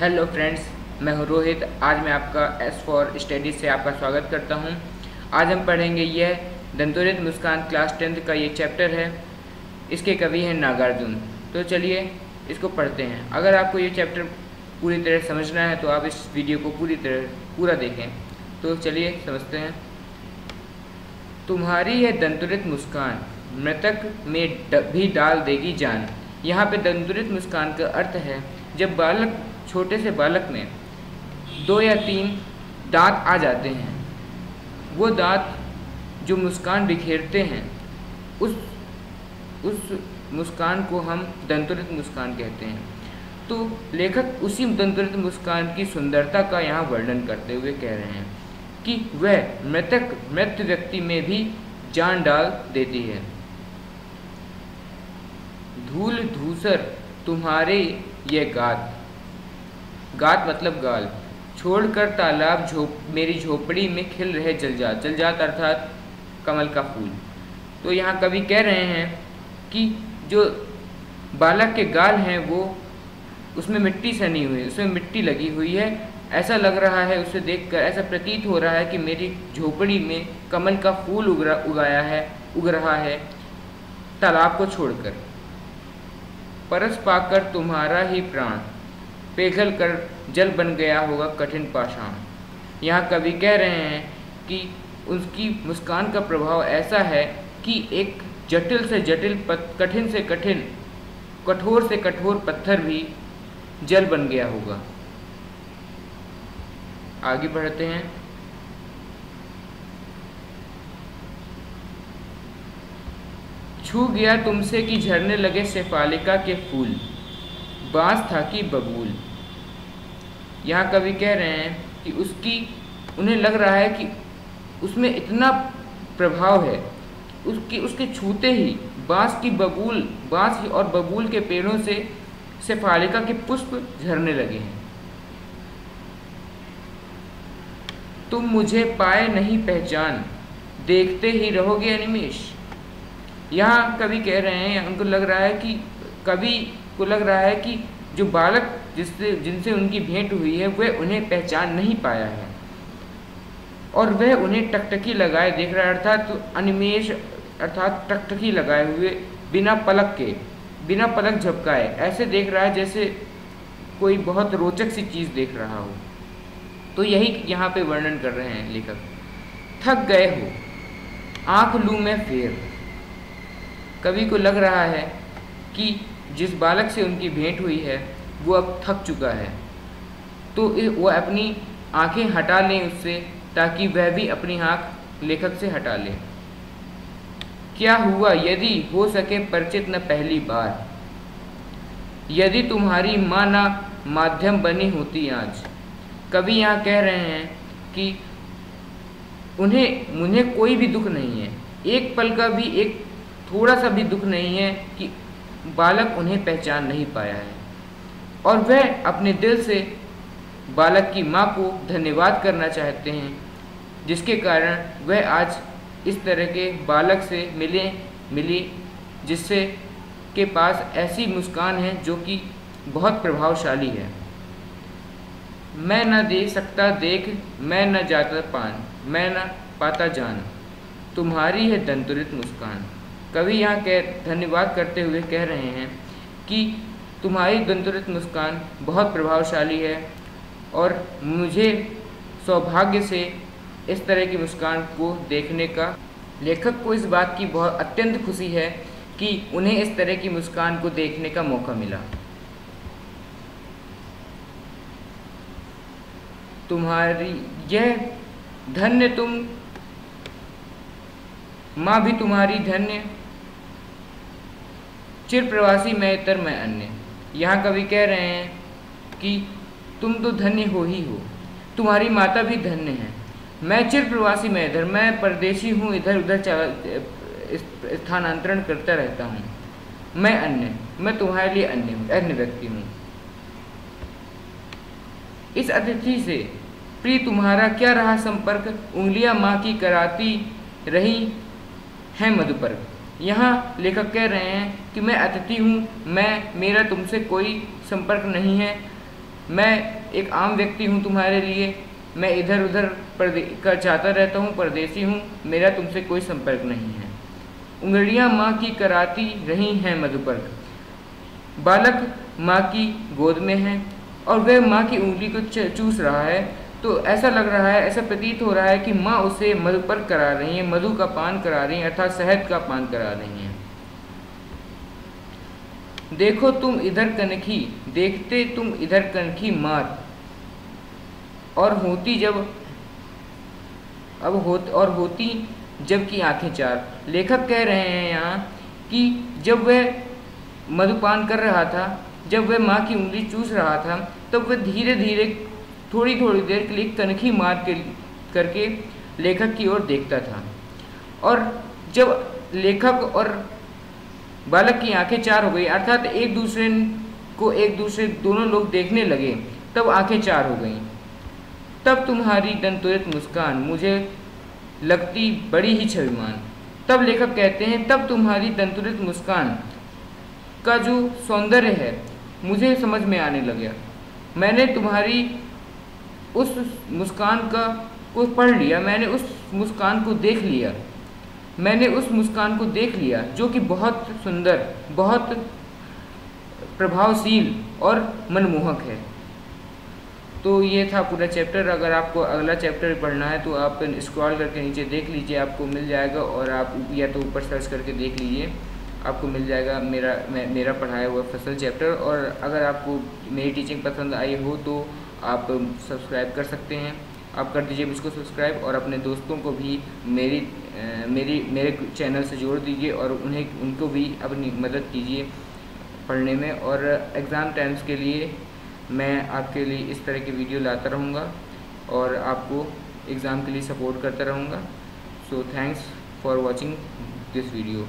Hello friends, मैं हूं रोहित। आज मैं आपका एस फॉर स्टडीज से आपका स्वागत करता हूं। आज हम पढ़ेंगे यह दंतोरित मुस्कान क्लास 10th का ये चैप्टर है। इसके कवि हैं नागार्जुन। तो चलिए इसको पढ़ते हैं। अगर आपको ये चैप्टर पूरी तरह समझना है तो आप इस वीडियो को पूरा देखें। तो चलिए समझते हैं। तुम्हारी यह दंतुरित मुस्कान मृतक में भी डाल देगी जान। यहाँ पे दंतुरित मुस्कान का अर्थ है जब छोटे से बालक में 2 या 3 दांत आ जाते हैं, वो दांत जो मुस्कान बिखेरते हैं, उस मुस्कान को हम दंतुरित मुस्कान कहते हैं। तो लेखक उसी दंतुरित मुस्कान की सुंदरता का यहाँ वर्णन करते हुए कह रहे हैं कि वह मृत व्यक्ति में भी जान डाल देती है। धूल धूसर तुम्हारे ये गात मतलब गाल, छोड़कर तालाब मेरी झोपड़ी में खिल रहे जलजात अर्थात कमल का फूल। तो यहाँ कवि कह रहे हैं कि जो बालक के गाल हैं वो उसमें मिट्टी सनी हुई है, उसमें मिट्टी लगी हुई है। ऐसा लग रहा है, उसे देखकर ऐसा प्रतीत हो रहा है कि मेरी झोपड़ी में कमल का फूल उग रहा है तालाब को छोड़कर। परस पाकर तुम्हारा ही प्राण पिघल कर जल बन गया होगा कठिन पाषाण। यहाँ कवि कह रहे हैं कि उसकी मुस्कान का प्रभाव ऐसा है कि एक जटिल से जटिल कठिन से कठिन कठोर से कठोर पत्थर भी जल बन गया होगा। आगे बढ़ते हैं। छू गया तुमसे कि झरने लगे शेफालिका के फूल, बांस था कि बबूल। यहाँ कवि कह रहे हैं कि उन्हें लग रहा है कि उसमें इतना प्रभाव है, उसके छूते ही बांस और बबूल के पेड़ों से शेफालिका के पुष्प झरने लगे हैं। तुम मुझे पाए नहीं पहचान, देखते ही रहोगे अनिमेष। यहाँ कवि कह रहे हैं, उनको लग रहा है कि कवि को लग रहा है कि जो बालक जिनसे उनकी भेंट हुई है वह उन्हें पहचान नहीं पाया है और वह उन्हें टकटकी लगाए देख रहा है, अर्थात अनिमेष अर्थात टकटकी लगाए हुए बिना पलक झपकाए ऐसे देख रहा है जैसे कोई बहुत रोचक सी चीज़ देख रहा हो। तो यही यहाँ पे वर्णन कर रहे हैं लेखक। थक गए हो आँख लूँ मैं फेर। कवि को लग रहा है कि जिस बालक से उनकी भेंट हुई है वो अब थक चुका है, तो वो अपनी आंखें हटा लें उससे, ताकि वह भी अपनी आँख लेखक से हटा ले। क्या हुआ यदि हो सके परिचित न पहली बार, यदि तुम्हारी माँ ना माध्यम बनी होती आज। कवि यहाँ कह रहे हैं कि मुझे कोई भी दुख नहीं है, एक पल का भी एक थोड़ा सा भी दुख नहीं है कि बालक उन्हें पहचान नहीं पाया है, और वह अपने दिल से बालक की माँ को धन्यवाद करना चाहते हैं, जिसके कारण वह आज इस तरह के बालक से मिली जिससे के पास ऐसी मुस्कान है जो कि बहुत प्रभावशाली है। मैं न दे सकता देख, मैं न जाता पान, मैं न पाता जान, तुम्हारी है दंतुरित मुस्कान। कवि यहाँ धन्यवाद करते हुए कह रहे हैं कि तुम्हारी दंतुरित मुस्कान बहुत प्रभावशाली है और मुझे सौभाग्य से इस तरह की मुस्कान को देखने का। लेखक को इस बात की बहुत अत्यंत खुशी है कि उन्हें इस तरह की मुस्कान को देखने का मौका मिला। तुम्हारी यह धन्य तुम माँ भी तुम्हारी धन्य, चिर प्रवासी मैं इतर मैं अन्य। यहाँ कवि कह रहे हैं कि तुम तो धन्य हो ही हो, तुम्हारी माता भी धन्य है। मैं चिर प्रवासी मैं इधर, मैं परदेशी हूँ, इधर उधर स्थानांतरण करता रहता हूँ। मैं अन्य, मैं तुम्हारे लिए अन्य व्यक्ति हूँ। इस अतिथि से प्रिय तुम्हारा क्या रहा संपर्क, उंगलियां माँ की कराती रही हैं मधुपर्क। यहाँ लेखक कह रहे हैं कि मैं अतिथि हूँ, मेरा तुमसे कोई संपर्क नहीं है, मैं एक आम व्यक्ति हूँ तुम्हारे लिए, मैं इधर उधर का जाता रहता हूँ, परदेसी हूँ, मेरा तुमसे कोई संपर्क नहीं है। उंगलियाँ माँ की कराती रही हैं मधुपर्क। बालक माँ की गोद में है और वह माँ की उंगली को चूस रहा है, तो ऐसा लग रहा है, ऐसा प्रतीत हो रहा है कि माँ उसे मधुपर्क करा रही हैं, मधु का पान करा रही हैं, अर्थात शहद का पान करा रही हैं। देखो तुम इधर कनखी, देखते तुम इधर कनखी मार, और होती जब होती जब की आंखें चार। लेखक कह रहे हैं यहाँ कि जब वह मधुपान कर रहा था, जब वह माँ की उंगली चूस रहा था, तब वह धीरे धीरे थोड़ी थोड़ी देर के लिए कनखी मार करके लेखक की ओर देखता था। और जब लेखक और बालक की आंखें चार हो गई, अर्थात एक दूसरे दोनों लोग देखने लगे, तब आंखें चार हो गईं। तब तुम्हारी दंतुरित मुस्कान मुझे लगती बड़ी ही छविमान। तब लेखक कहते हैं, तब तुम्हारी दंतुरित मुस्कान का जो सौंदर्य है मुझे समझ में आने लगा। मैंने तुम्हारी उस मुस्कान को पढ़ लिया, मैंने उस मुस्कान को देख लिया, मैंने उस मुस्कान को देख लिया जो कि बहुत सुंदर, बहुत प्रभावशील और मनमोहक है। तो ये था पूरा चैप्टर। अगर आपको अगला चैप्टर पढ़ना है तो आप स्क्रॉल करके नीचे देख लीजिए, आपको मिल जाएगा, और आप या तो ऊपर सर्च करके देख लीजिए, आपको मिल जाएगा मेरा पढ़ाया हुआ फसल चैप्टर। और अगर आपको मेरी टीचिंग पसंद आई हो तो आप सब्सक्राइब कर सकते हैं, आप कर दीजिए इसको सब्सक्राइब, और अपने दोस्तों को भी मेरे चैनल से जोड़ दीजिए और उनको भी अपनी मदद कीजिए पढ़ने में। और एग्ज़ाम टाइम्स के लिए मैं आपके लिए इस तरह की वीडियो लाता रहूँगा और आपको एग्ज़ाम के लिए सपोर्ट करता रहूँगा। So thanks for watching this video.